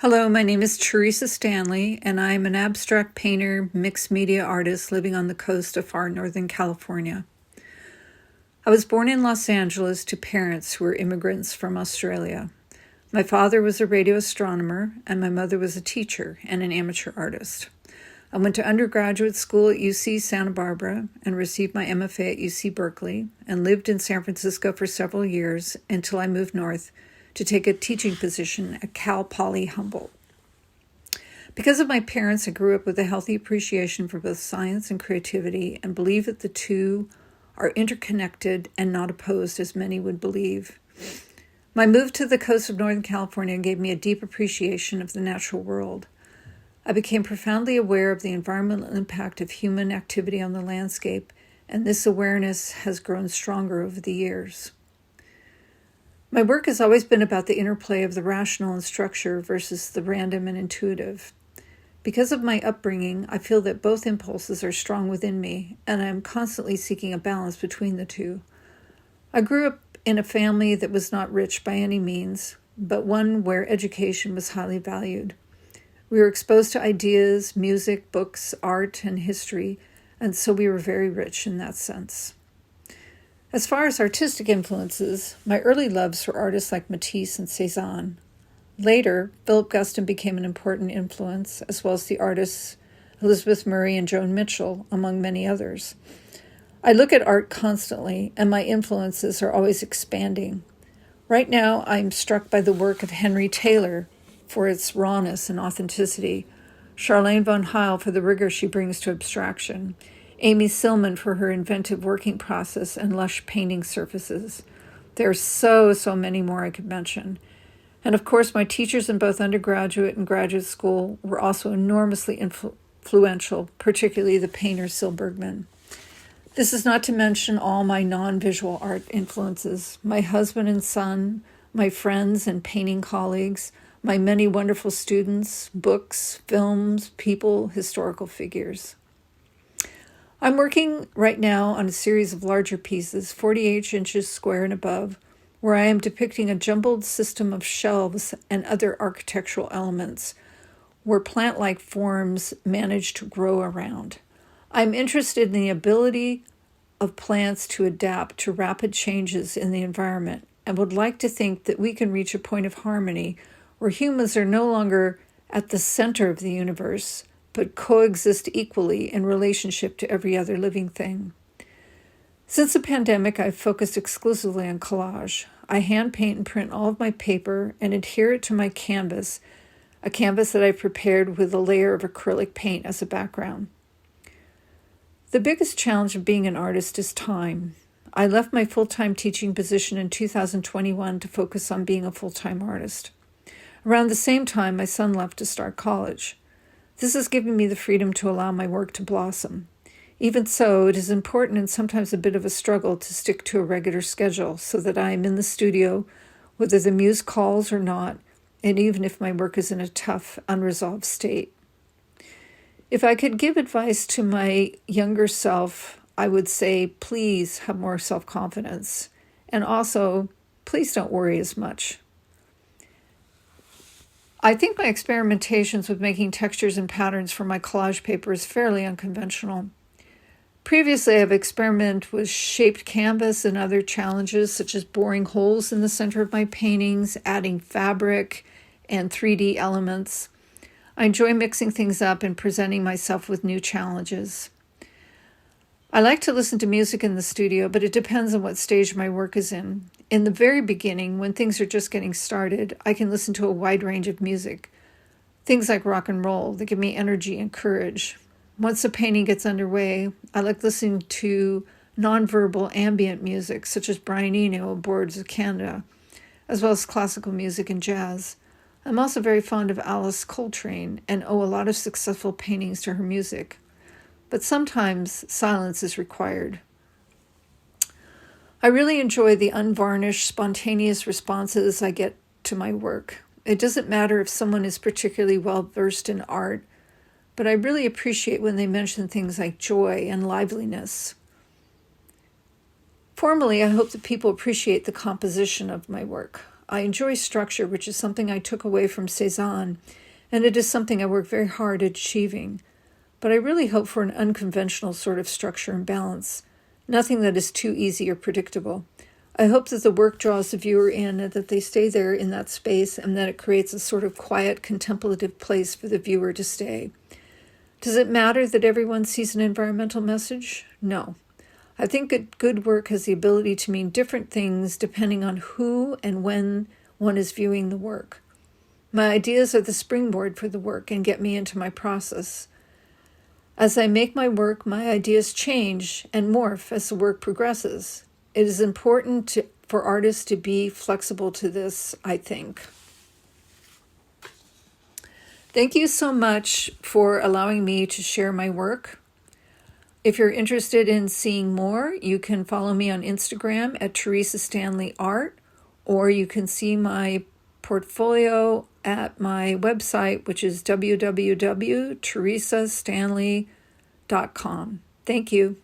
Hello, my name is Teresa Stanley, and I'm an abstract painter, mixed media artist living on the coast of far northern California. I was born in Los Angeles to parents who were immigrants from Australia. My father was a radio astronomer, and my mother was a teacher and an amateur artist. I went to undergraduate school at UC Santa Barbara and received my MFA at UC Berkeley and lived in San Francisco for several years until I moved north to take a teaching position at Cal Poly Humboldt. Because of my parents, I grew up with a healthy appreciation for both science and creativity and believe that the two are interconnected and not opposed as many would believe. My move to the coast of Northern California gave me a deep appreciation of the natural world. I became profoundly aware of the environmental impact of human activity on the landscape, and this awareness has grown stronger over the years. My work has always been about the interplay of the rational and structure versus the random and intuitive. Because of my upbringing, I feel that both impulses are strong within me, and I am constantly seeking a balance between the two. I grew up in a family that was not rich by any means, but one where education was highly valued. We were exposed to ideas, music, books, art, and history, and so we were very rich in that sense. As far as artistic influences, my early loves were artists like Matisse and Cézanne. Later, Philip Guston became an important influence, as well as the artists Elizabeth Murray and Joan Mitchell, among many others. I look at art constantly, and my influences are always expanding. Right now, I'm struck by the work of Henry Taylor for its rawness and authenticity, Charlene von Heil for the rigor she brings to abstraction, Amy Silman for her inventive working process and lush painting surfaces. There are so many more I could mention. And of course, my teachers in both undergraduate and graduate school were also enormously influential, particularly the painter Syl Bergman. This is not to mention all my non-visual art influences, my husband and son, my friends and painting colleagues, my many wonderful students, books, films, people, historical figures. I'm working right now on a series of larger pieces, 48 inches square and above, where I am depicting a jumbled system of shelves and other architectural elements, where plant-like forms manage to grow around. I'm interested in the ability of plants to adapt to rapid changes in the environment and would like to think that we can reach a point of harmony where humans are no longer at the center of the universe, but coexist equally in relationship to every other living thing. Since the pandemic, I've focused exclusively on collage. I hand paint and print all of my paper and adhere it to my canvas, a canvas that I've prepared with a layer of acrylic paint as a background. The biggest challenge of being an artist is time. I left my full-time teaching position in 2021 to focus on being a full-time artist. Around the same time, my son left to start college. This has given me the freedom to allow my work to blossom. Even so, it is important and sometimes a bit of a struggle to stick to a regular schedule so that I am in the studio, whether the muse calls or not, and even if my work is in a tough, unresolved state. If I could give advice to my younger self, I would say, please have more self-confidence. And also, please don't worry as much. I think my experimentations with making textures and patterns for my collage paper is fairly unconventional. Previously, I've experimented with shaped canvas and other challenges, such as boring holes in the center of my paintings, adding fabric and 3D elements. I enjoy mixing things up and presenting myself with new challenges. I like to listen to music in the studio, but it depends on what stage my work is in. In the very beginning, when things are just getting started, I can listen to a wide range of music. Things like rock and roll that give me energy and courage. Once the painting gets underway, I like listening to nonverbal ambient music, such as Brian Eno of Boards of Canada, as well as classical music and jazz. I'm also very fond of Alice Coltrane and owe a lot of successful paintings to her music. But sometimes silence is required. I really enjoy the unvarnished, spontaneous responses I get to my work. It doesn't matter if someone is particularly well-versed in art, but I really appreciate when they mention things like joy and liveliness. Formally, I hope that people appreciate the composition of my work. I enjoy structure, which is something I took away from Cézanne, and it is something I work very hard at achieving. But I really hope for an unconventional sort of structure and balance, nothing that is too easy or predictable. I hope that the work draws the viewer in and that they stay there in that space and that it creates a sort of quiet, contemplative place for the viewer to stay. Does it matter that everyone sees an environmental message? No. I think that good work has the ability to mean different things depending on who and when one is viewing the work. My ideas are the springboard for the work and get me into my process. As I make my work, my ideas change and morph as the work progresses. It is important for artists to be flexible to this, I think. Thank you so much for allowing me to share my work. If you're interested in seeing more, you can follow me on Instagram at Teresa Stanley Art, or you can see my portfolio at my website, which is www.teresastanley.com. Thank you.